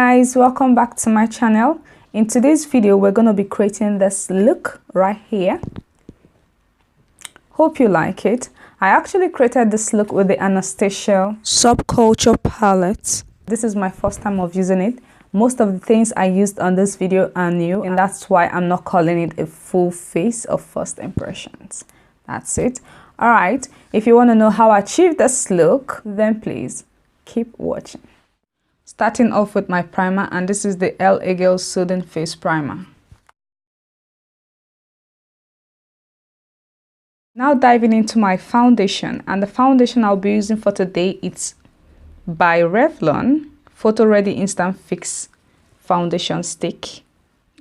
guys, welcome back to my channel. In today's video we're going to be creating this look right here. Hope you like it. I actually created this look with the Anastasia Subculture palette. This is my first time of using it. Most of the things I used on this video are new, and that's why I'm not calling it a full face of first impressions. That's it. Alright, if you want to know how I achieved this look, then please keep watching. Starting off with my primer, and this is the LA Girl Soothing Face Primer. Now diving into my foundation, and the foundation I'll be using for today, it's by Revlon Photo Ready InstaFix Foundation Stick.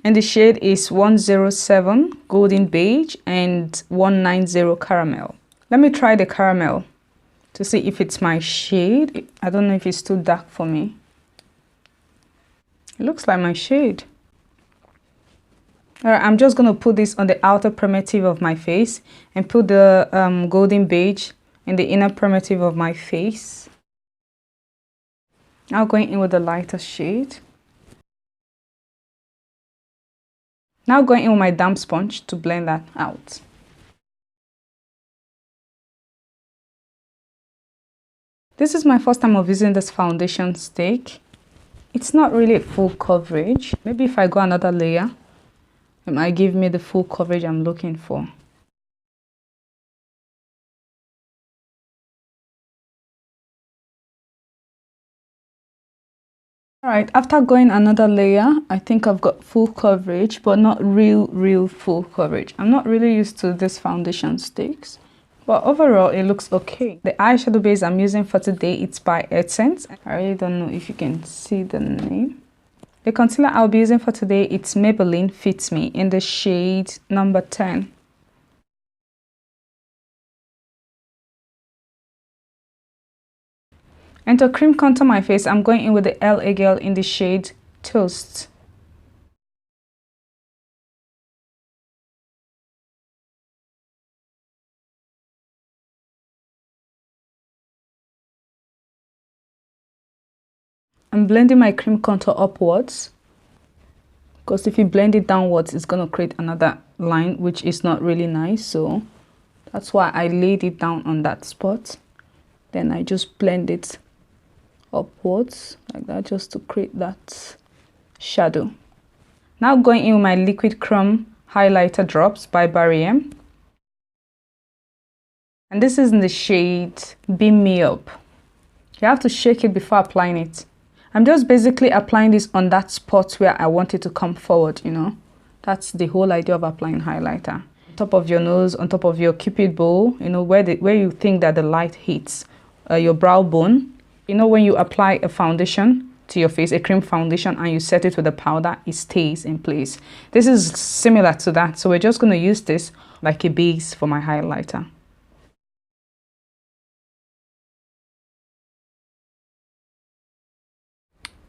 And the shade is 107 Golden Beige and 190 Caramel. Let me try the caramel to see if it's my shade. I don't know if it's too dark for me. It looks like my shade. Alright, I'm just going to put this on the outer primitive of my face and put the golden beige in the inner primitive of my face. Now going in with the lighter shade. Now going in with my damp sponge to blend that out. This is my first time of using this foundation stick. It's not really full coverage. Maybe if I go another layer, it might give me the full coverage I'm looking for. Alright, after going another layer, I think I've got full coverage, but not real full coverage. I'm not really used to this foundation sticks, but overall it looks okay. The eyeshadow base I'm using for today, it's by Essence. I really don't know if you can see the name. The concealer I'll be using for today, it's Maybelline Fitme in the shade number 10. And to cream contour my face, I'm going in with the LA Girl in the shade Toast. I'm blending my cream contour upwards, because if you blend it downwards, it's going to create another line, which is not really nice. So that's why I laid it down on that spot. Then I just blend it upwards like that, just to create that shadow. Now going in with my liquid chrome highlighter drops by BarryM. And this is in the shade Beam Me Up. You have to shake it before applying it. I'm just basically applying this on that spot where I want it to come forward, you know. That's the whole idea of applying highlighter. On top of your nose, on top of your cupid bow, you know, where you think that the light hits your brow bone. You know, when you apply a foundation to your face, a cream foundation, and you set it with a powder, it stays in place. This is similar to that. So we're just going to use this like a base for my highlighter.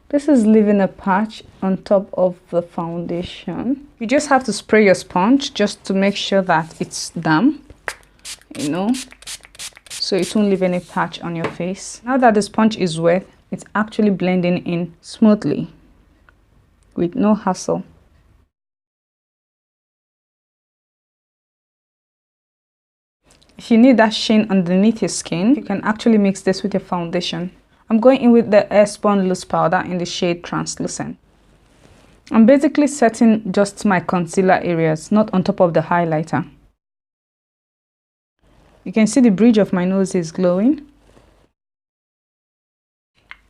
This is leaving a patch on top of the foundation. You just have to spray your sponge just to make sure that it's damp, you know, so it won't leave any patch on your face. Now that the sponge is wet, it's actually blending in smoothly with no hassle. If you need that sheen underneath your skin, you can actually mix this with your foundation. I'm going in with the AirSpun loose powder in the shade Translucent. I'm basically setting just my concealer areas, not on top of the highlighter. You can see the bridge of my nose is glowing.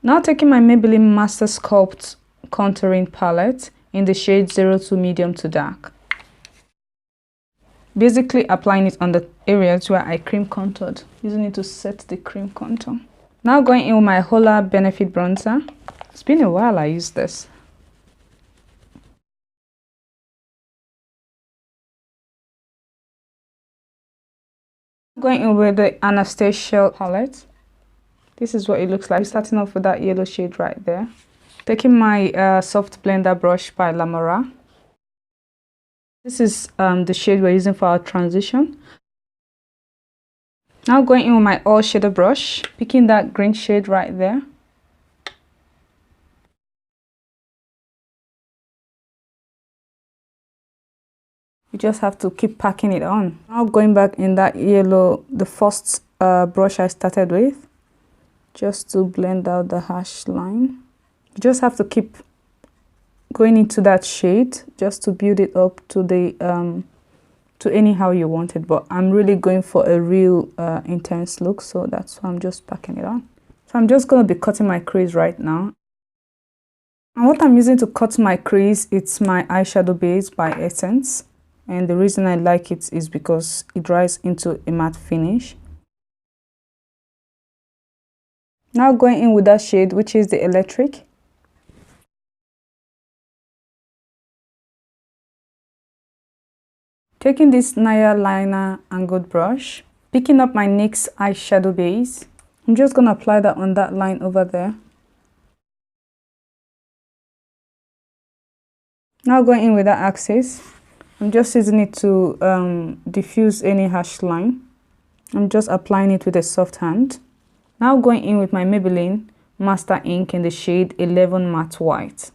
Now taking my Maybelline Master Sculpt contouring palette in the shade 02 medium to dark. Basically applying it on the areas where I cream contoured, using it to set the cream contour. Now going in with my Hola Benefit Bronzer. It's been a while I used this. Going in with the Anastasia palette. This is what it looks like. Starting off with that yellow shade right there. Taking my soft blender brush by Lamora. This is the shade we're using for our transition. Now going in with my all shader brush, picking that green shade right there. You just have to keep packing it on. Now going back in that yellow, the first brush I started with, just to blend out the harsh line. You just have to keep going into that shade just to build it up to the to anyhow you want it. But I'm really going for a real intense look, so that's why I'm just packing it on. So I'm just going to be cutting my crease right now. And what I'm using to cut my crease, it's my eyeshadow base by Essence. And the reason I like it is because it dries into a matte finish. Now going in with that shade, which is the Electric. Taking this Nyc Liner angled brush, picking up my NYX Eyeshadow Base. I'm just going to apply that on that line over there. Now going in with that axis, I'm just using it to diffuse any harsh line. I'm just applying it with a soft hand. Now going in with my Maybelline Master Ink in the shade 11 Matte White.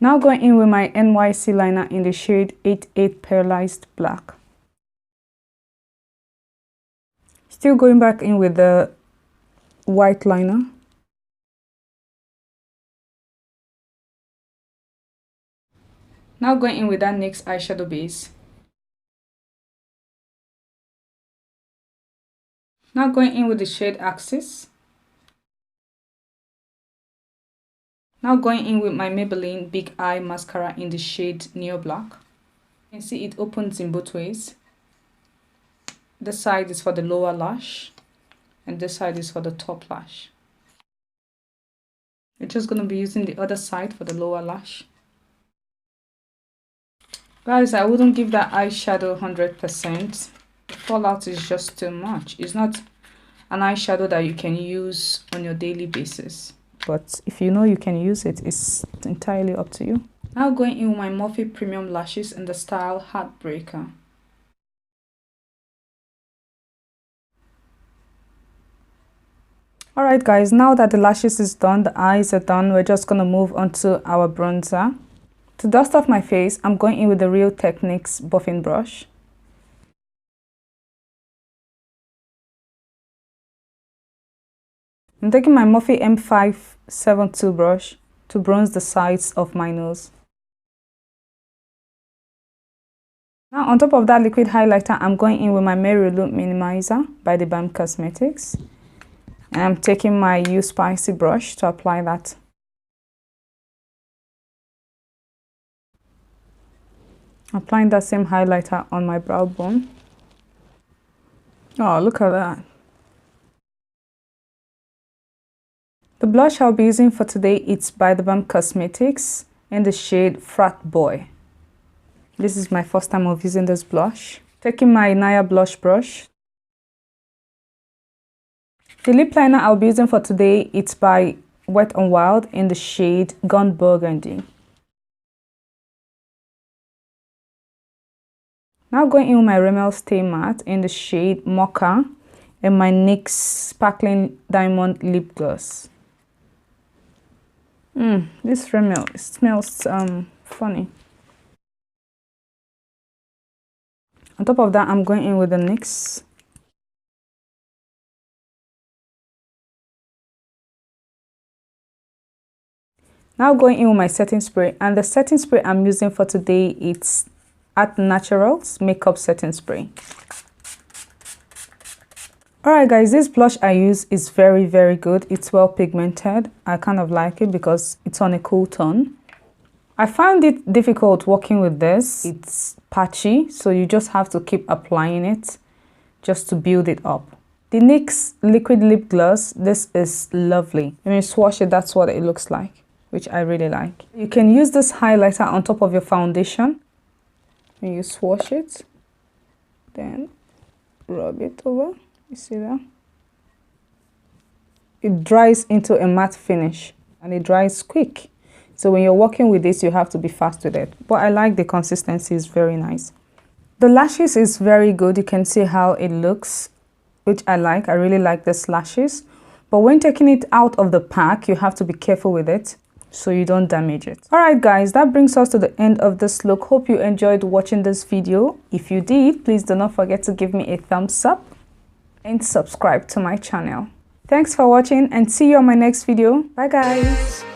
Now going in with my NYC liner in the shade 88 Pearlized Black. Still going back in with the white liner. Now going in with that NYX Eyeshadow Base. Now going in with the shade Axis. Now going in with my Maybelline Big Eye Mascara in the shade Neo Black. You can see it opens in both ways. This side is for the lower lash and this side is for the top lash. We're just going to be using the other side for the lower lash. Guys, I wouldn't give that eyeshadow 100%. The fallout is just too much. It's not an eyeshadow that you can use on your daily basis. But if you know you can use it, it's entirely up to you. Now going in with my Morphe Premium Lashes in the style Heartbreaker. Alright guys, now that the lashes is done, the eyes are done, we're just going to move on to our bronzer. To dust off my face, I'm going in with the Real Techniques buffing brush. I'm taking my Morphe M572 brush to bronze the sides of my nose. Now on top of that liquid highlighter, I'm going in with my Mary Lou Minimizer by the BarryM Cosmetics. And I'm taking my You Spicy brush to apply that. Applying that same highlighter on my brow bone. Oh, look at that. The blush I'll be using for today, it's by the BarryM Cosmetics in the shade Frat Boy. This is my first time of using this blush. Taking my Naya blush brush. The lip liner I'll be using for today, it's by Wet n Wild in the shade Gun Burgundy. Now going in with my Rimmel Stay Matte in the shade Mocha and my NYX Sparkling Diamond Lip Gloss. This Rimmel, it smells funny. On top of that, I'm going in with the NYX. Now going in with my setting spray, and the setting spray I'm using for today, it's At Naturals Makeup Setting Spray. Alright guys, this blush I use is very good. It's well pigmented. I kind of like it because it's on a cool tone. I found it difficult working with this. It's patchy, so you just have to keep applying it just to build it up. The NYX Liquid Lip Gloss, this is lovely. When you swatch it, that's what it looks like, which I really like. You can use this highlighter on top of your foundation. When you swatch it, then rub it over. You see that? It dries into a matte finish and it dries quick. So when you're working with this, you have to be fast with it. But I like the consistency, is very nice. The lashes is very good. You can see how it looks, which I like. I really like this lashes. But when taking it out of the pack, you have to be careful with it. so you don't damage it. Alright guys, that brings us to the end of this look. Hope you enjoyed watching this video. If you did, please do not forget to give me a thumbs up and subscribe to my channel. Thanks for watching and see you on my next video. Bye guys.